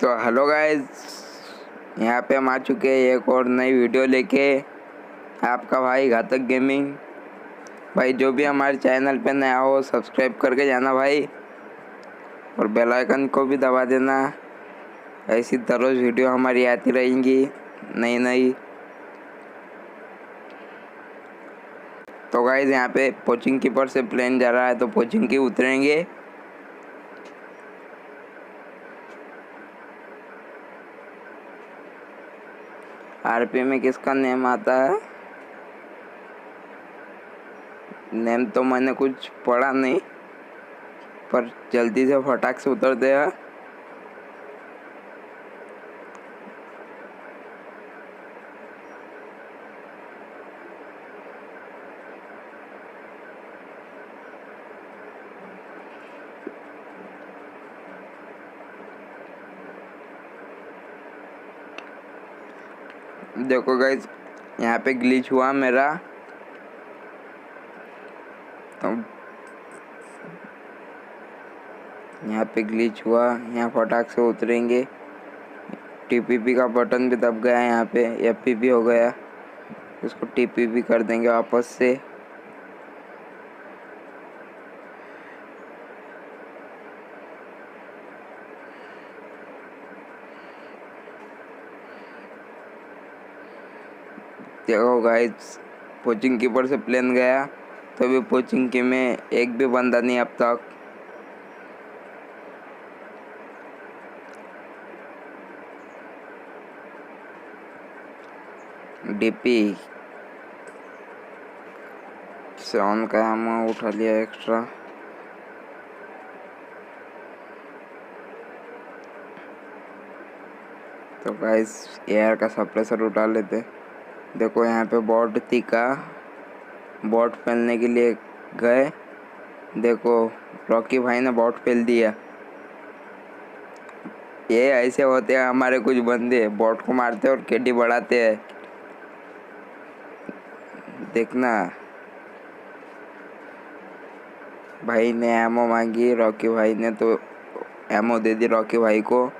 तो hello guys, यहाँ पे हम आ चुके हैं एक और नई वीडियो लेके। आपका भाई घातक गेमिंग। भाई जो भी हमारे चैनल पे नया हो सब्सक्राइब करके जाना भाई, और बेल आइकन को भी दबा देना। ऐसी रोज वीडियो हमारी आती रहेंगी नई नई। तो गाइस यहाँ पे पोचिंग कीपर से प्लेन जा रहा है, तो पोचिंग की उतरेंगे। आरपी में किसका नेम आता है? नेम तो मैंने कुछ पढ़ा नहीं, पर जल्दी से फटाक से उतरते हैं। देखो गाइस, यहाँ पे ग्लिच हुआ मेरा, तो यहाँ पे ग्लिच हुआ। यहाँ फटाक से उतरेंगे। टीपीपी का बटन भी दब गया है, यहाँ पे एफपीपी हो गया, इसको टीपीपी कर देंगे वापस से। देखो गाइस, कोचिंग कीपर से प्लेन गया, तो अभी कोचिंग की में एक भी बंदा नहीं अब तक। डीपी से ऑन का हम उठा लिया एक्स्ट्रा। तो गाइस एयर का सप्रेसर उठा लेते। देखो यहाँ पे बॉट थी का बॉट फैलने के लिए गए। देखो रॉकी भाई ने बॉट फैल दिया। ये ऐसे होते हैं हमारे कुछ बंदे, बॉट को मारते हैं और केडी बढ़ाते हैं। देखना, भाई ने एमओ मांगी, रॉकी भाई ने तो एमओ दे दी रॉकी भाई को।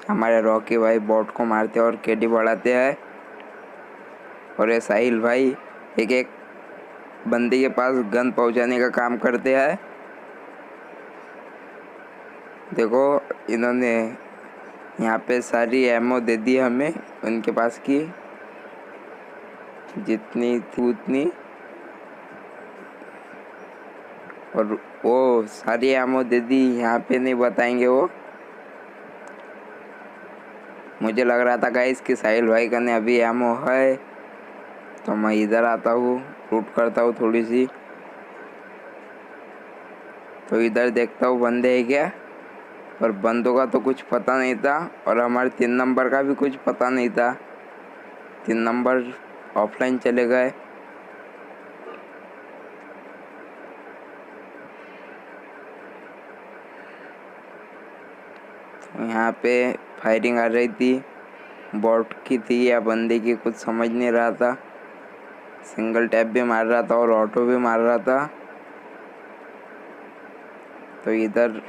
हमारे रॉकी भाई बॉट को मारते हैं और केडी बढ़ाते हैं। और ये साहिल भाई एक एक बंदे के पास गन पहुंचाने का काम करते हैं। देखो इन्होंने यहाँ पे सारी एमओ दे दी हमें, उनके पास की जितनी थी उतनी, और वो सारी एमओ दे दी। यहाँ पे नहीं बताएंगे वो। मुझे लग रहा था गाइस कि साहिल भाई का ने अभी एमओ है, तो मैं इधर आता हूँ, रूट करता हूँ थोड़ी सी। तो इधर देखता हूँ बंदे है क्या, पर बंदों का तो कुछ पता नहीं था, और हमारे 3 नंबर का भी कुछ पता नहीं था। 3 नंबर ऑफलाइन चले गए। तो यहाँ पे फायरिंग आ रही थी, बॉट की थी या बंदे की कुछ समझ नहीं रहा था। सिंगल टैप भी मार रहा था और ऑटो भी मार रहा था। तो इधर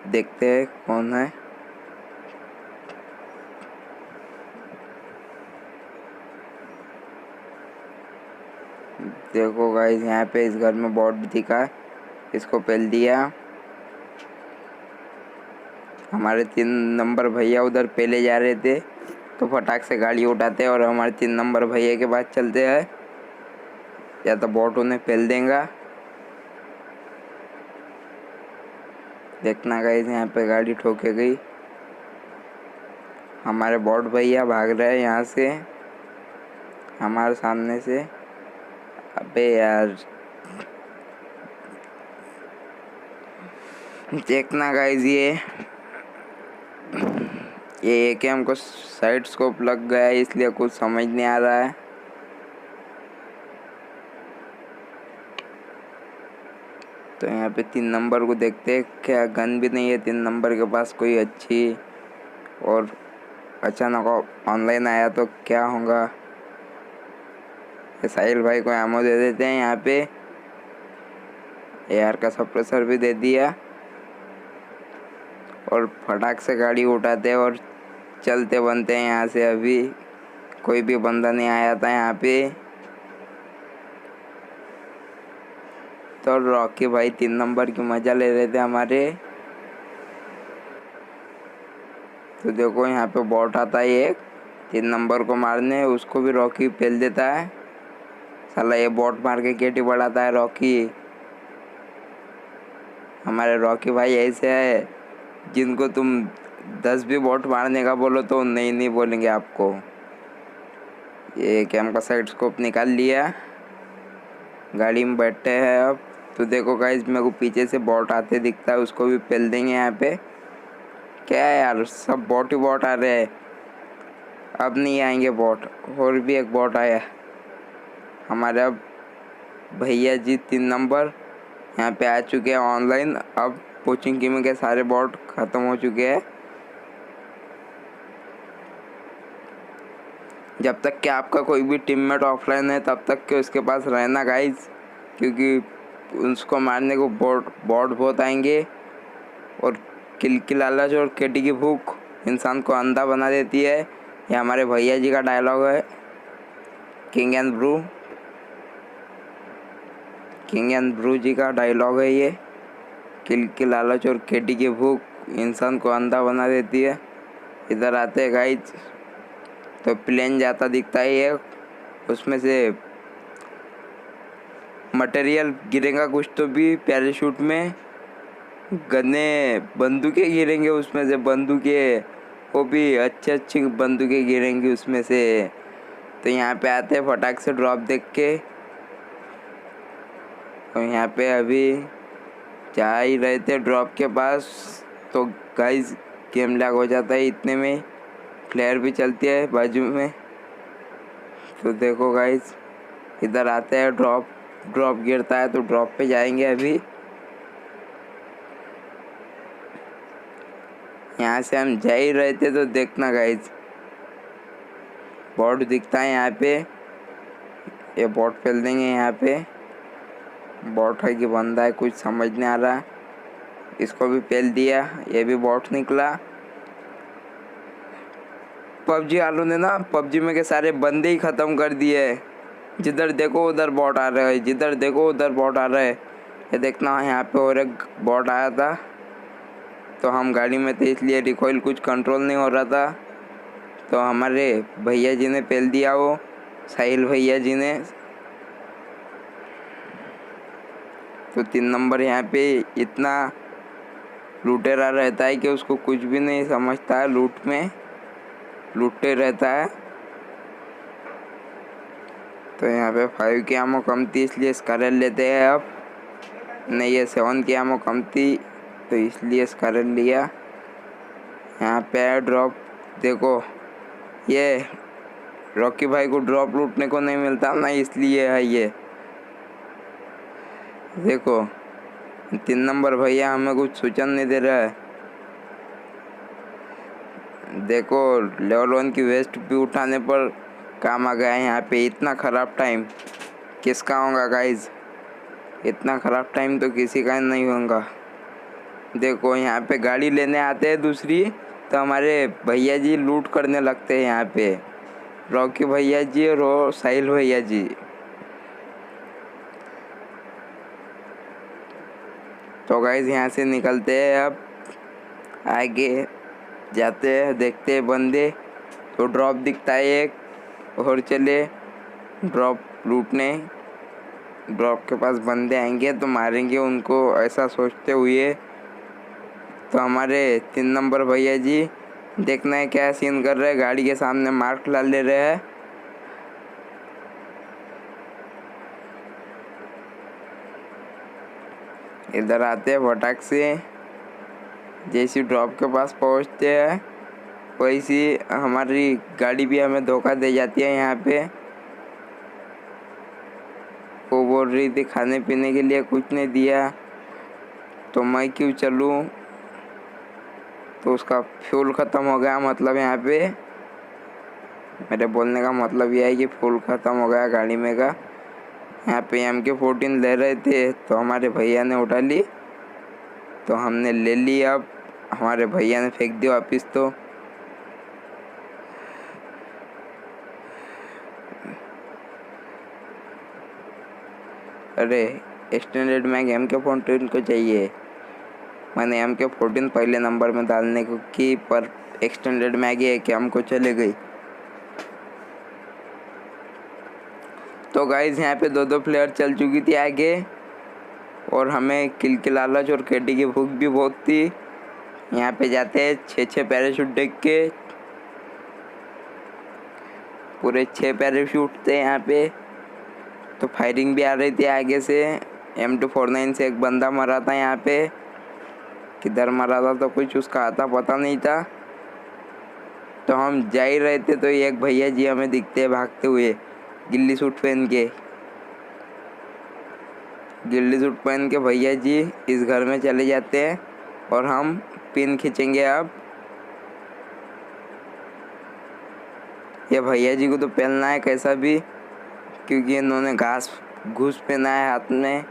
देखते हैं कौन है। देखो गाइस, यहाँ पे इस घर में बॉट दिखा, इसको पेल दिया। हमारे 3 नंबर भैया उधर पहले जा रहे थे, तो फटाक से गाड़ी उठाते और हमारे 3 नंबर भैया के पास चलते हैं, या तो बॉट उन्हें पेल देगा। देखना गाइस, यहाँ पे गाड़ी ठोके गई। हमारे बॉट भैया भाग रहे हैं यहाँ से, हमारे सामने से। अबे यार, देखना गाइस, ये कि हमको साइड स्कोप लग गया है, इसलिए कुछ समझ नहीं आ रहा है। तो यहाँ पे 3 नंबर को देखते हैं, क्या गन भी नहीं है 3 नंबर के पास कोई अच्छी, और अचानक ऑनलाइन आया तो क्या होगा। साहिल भाई को एमओ दे देते हैं। यहाँ पे एआर का सप्रेसर भी दे दिया, और फटाक से गाड़ी उठाते और चलते बनते हैं यहाँ से। अभी कोई भी बंदा नहीं आया था यहाँ पे। तो रॉकी भाई 3 नंबर की मजा ले रहे थे हमारे। तो देखो यहाँ पे बॉट आता है एक 3 नंबर को मारने, उसको भी रॉकी पेल देता है। साला ये बॉट मार के केटी बढ़ाता है रॉकी। हमारे रॉकी भाई ऐसे है जिनको तुम 10 भी बॉट मारने का बोलो तो नहीं बोलेंगे आपको। ये कैम का साइड स्कोप निकाल लिया, गाड़ी में बैठे हैं अब। तो देखो गाइस मेरे को पीछे से बॉट आते दिखता है, उसको भी पेल देंगे यहाँ पे। क्या है यार, सब बॉट ही बॉट आ रहे हैं। अब नहीं आएंगे बॉट। और भी एक बॉट आया हमारे। अब भैया जी 3 नंबर यहाँ पे आ चुके हैं ऑनलाइन। अब कोचिंग गेम के सारे बॉट ख़त्म हो चुके हैं। जब तक कि आपका कोई भी टीममेट ऑफलाइन है तब तक के उसके पास रहना गाइस, क्योंकि उसको मारने को बॉट बहुत आएंगे। और किल की लालच और केटी की भूख इंसान को अंधा बना देती है। ये हमारे भैया जी का डायलॉग है, किंग एंड ब्रू जी का डायलॉग है ये। किल की लालच और केटी की भूख इंसान को अंधा बना देती है। इधर आते हैं गाइस तो प्लेन जाता दिखता है ये, उसमें से मटेरियल गिरेगा कुछ तो भी पैराशूट में। गन्ने बंदूकें गिरेंगे उसमें से, बंदूकें वो भी अच्छी बंदूकें गिरेंगी उसमें से। तो यहाँ पे आते हैं फटाक से ड्रॉप देख के। और यहाँ पे अभी जा ही रहे थे ड्रॉप के पास तो गाइस गेम लैग हो जाता है। इतने में फ्लेयर भी चलती है बाजू में। तो देखो गाइस इधर आते हैं, ड्रॉप गिरता है तो ड्रॉप पे जाएंगे अभी। यहाँ से हम जा ही रहे थे तो देखना गाइस बॉट दिखता है यहाँ पे। ये बॉट फेल देंगे यहाँ पे। बॉट है कि बंदा है कुछ समझ नहीं आ रहा। इसको भी फेल दिया, ये भी बॉट निकला। पबजी वालों ने ना पबजी में के सारे बंदे ही ख़त्म कर दिए। जिधर देखो उधर बॉट आ रहा है, जिधर देखो उधर बॉट आ रहा है। ये देखना यहाँ पे और एक बॉट आया था तो हम गाड़ी में थे इसलिए रिकॉइल कुछ कंट्रोल नहीं हो रहा था। तो हमारे भैया जी ने पेल दिया, वो साहिल भैया जी ने। तो 3 नंबर यहाँ पे इतना लूटेरा रहता है कि उसको कुछ भी नहीं समझता है, लूट में लूटते रहता है। तो यहाँ पे 5 की आमो कम थी इसलिए स्कारल लेते हैं। अब नहीं, ये 7 की आमो कम थी तो इसलिए स्कारल लिया। यहाँ पे ड्रॉप देखो, ये रॉकी भाई को ड्रॉप लूटने को नहीं मिलता ना, इसलिए है ये। देखो 3 नंबर भैया हमें कुछ सूचन नहीं दे रहा है। देखो लेवल 1 की वेस्ट भी उठाने पर काम आ गया है यहाँ पे। इतना ख़राब टाइम किसका होगा गाइज, इतना ख़राब टाइम तो किसी का नहीं होगा। देखो यहाँ पे गाड़ी लेने आते हैं दूसरी तो हमारे भैया जी लूट करने लगते हैं यहाँ पे, रॉकी भैया जी और साहिल भैया जी। तो गाइज यहाँ से निकलते हैं, अब आगे जाते हैं, देखते हैं बंदे। तो ड्रॉप दिखता है एक और चले ड्रॉप लूटने। ड्रॉप के पास बंदे आएंगे तो मारेंगे उनको, ऐसा सोचते हुए। तो हमारे 3 नंबर भैया जी देखना है क्या सीन कर रहे हैं, गाड़ी के सामने मार्क ला ले रहे हैं। इधर आते हैं फटाक से, जैसी ड्रॉप के पास पहुंचते हैं वैसी हमारी गाड़ी भी हमें धोखा दे जाती है। यहाँ पे वो बोल रही थी खाने पीने के लिए कुछ नहीं दिया तो मैं क्यों चलूँ। तो उसका फ्यूल ख़त्म हो गया, मतलब यहाँ पे मेरे बोलने का मतलब यह है कि फ्यूल ख़त्म हो गया गाड़ी में का। यहाँ पे MK14 ले रहे थे तो हमारे भैया ने उठा ली तो हमने ले ली। अब हमारे भैया ने फेंक दिया वापिस। तो अरे एक्सटेंडेड मैग MK14 को चाहिए। मैंने MK14 पहले नंबर में डालने को की, पर एक्सटेंडेड मैग है कि हमको चले गई। तो गाइस यहाँ पे दो प्लेयर चल चुकी थी आगे, और हमें किल की लालच और केडी की भूख भी बहुत थी। यहाँ पे जाते हैं 6 पैराशूट देख के, पूरे 6 पैराशूट थे यहाँ पे। तो फायरिंग भी आ रही थी आगे से। M249 से एक बंदा मरा था यहाँ पे, किधर मरा था तो कुछ उसका आता पता नहीं था। तो हम जा ही रहे थे तो एक भैया जी हमें दिखते हैं भागते हुए, गिल्ली सूट पहन के भैया जी इस घर में चले जाते हैं, और हम पिन खींचेंगे। अब ये भैया जी को तो पहनना है कैसा भी, क्योंकि इन्होंने घूस पहना है हाथ में,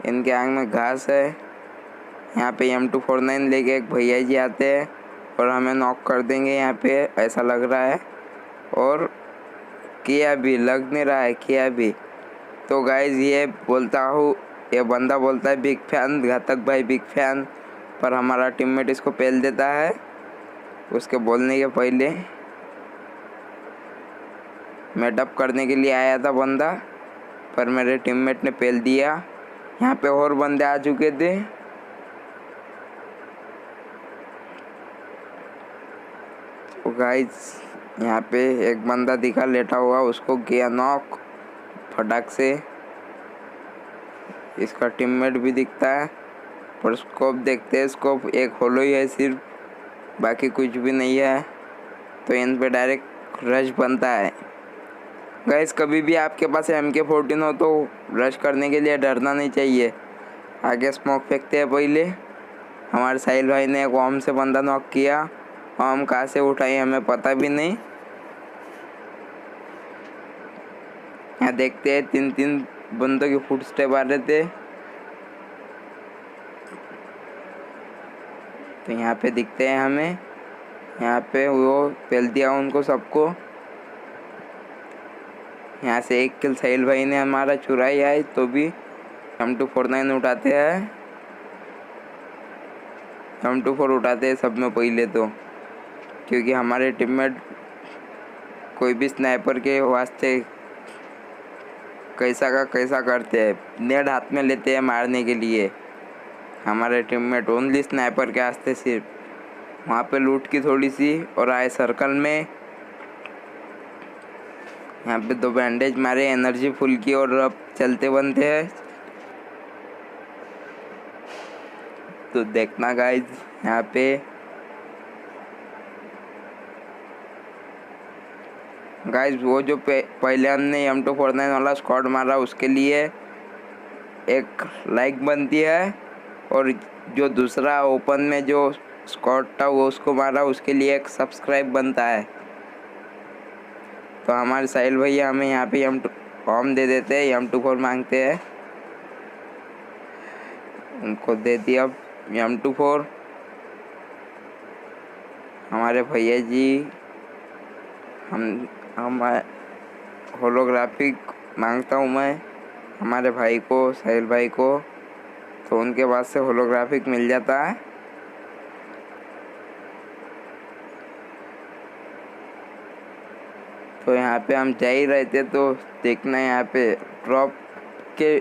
इनके आंख में घास है। यहाँ पे M249 लेके एक भैया जी आते हैं और हमें नॉक कर देंगे यहाँ पे, ऐसा लग रहा है। और किया भी, लग नहीं रहा है, किया भी। तो गाइज ये बंदा बोलता है बिग फैन, घातक भाई बिग फैन, पर हमारा टीममेट इसको पेल देता है उसके बोलने के पहले। मेटअप करने के लिए आया था बंदा, पर मेरे टीममेट ने पेल दिया। यहाँ पे और बंदे आ चुके थे। तो गाइस यहाँ पे एक बंदा दिखा लेटा हुआ, उसको किया नॉक फटाक से। इसका टीममेट भी दिखता है, पर स्कोप देखते हैं, स्कोप एक होलो ही है सिर्फ, बाकी कुछ भी नहीं है। तो इन पे डायरेक्ट रश बनता है। गाइस कभी भी आपके पास MK14 हो तो रश करने के लिए डरना नहीं चाहिए। आगे स्मोक फेंकते हैं पहले। हमारे साहिल भाई ने एक वॉर्म से बंदा नॉक किया, वॉर्म कहाँ से उठाई हमें पता भी नहीं। यहाँ देखते हैं 3 बंदों की फुट स्टेप आ रहे थे। तो यहाँ पे दिखते हैं हमें, यहाँ पे वो पेल दिया उनको सबको। यहाँ से एक किल साहिल भाई ने हमारा चुराई है, तो भी M249 उठाते हैं, M24 उठाते हैं सब में पहले तो, क्योंकि हमारे टीममेट कोई भी स्नाइपर के वास्ते कैसा का कैसा करते हैं, नेट हाथ में लेते हैं मारने के लिए। हमारे टीममेट ओनली स्नाइपर के वास्ते सिर्फ वहाँ पे लूट की थोड़ी सी और आए सर्कल में। यहाँ पे 2 बैंडेज मारे, एनर्जी फुल की, और अब चलते बनते हैं। तो देखना गाइज यहाँ पे गाइज वो जो पहले हमने M249 वाला स्क्वाड मारा उसके लिए एक लाइक बनती है, और जो दूसरा ओपन में जो स्क्वाड था वो उसको मारा उसके लिए एक सब्सक्राइब बनता है। तो हमारे साहिल भैया हमें यहाँ पे M2 दे देते हैं, M24 मांगते हैं, उनको दे दिया M24। हमारे भैया जी हम होलोग्राफिक मांगता हूँ मैं हमारे भाई को, साहिल भाई को, तो उनके पास से होलोग्राफिक मिल जाता है। तो यहाँ पे हम जा ही रहे थे, तो देखना यहाँ पे ड्रॉप के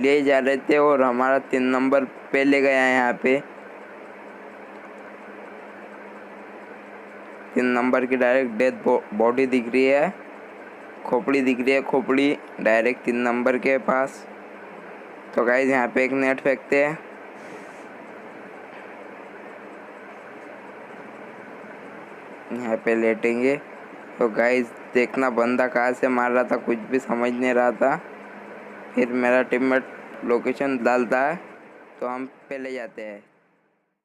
लिए जा रहे थे, और हमारा 3 नंबर पहले गया है। यहाँ पे 3 नंबर की डायरेक्ट डेथ बॉडी दिख रही है, खोपड़ी दिख रही है, खोपड़ी डायरेक्ट 3 नंबर के पास। तो गाइस यहाँ पे एक नेट फेंकते हैं, यहाँ पे लेटेंगे। तो गाइस देखना बंदा कहाँ से मार रहा था, कुछ भी समझ नहीं रहा था। फिर मेरा टीममेट लोकेशन डालता है, तो हम पहले जाते हैं।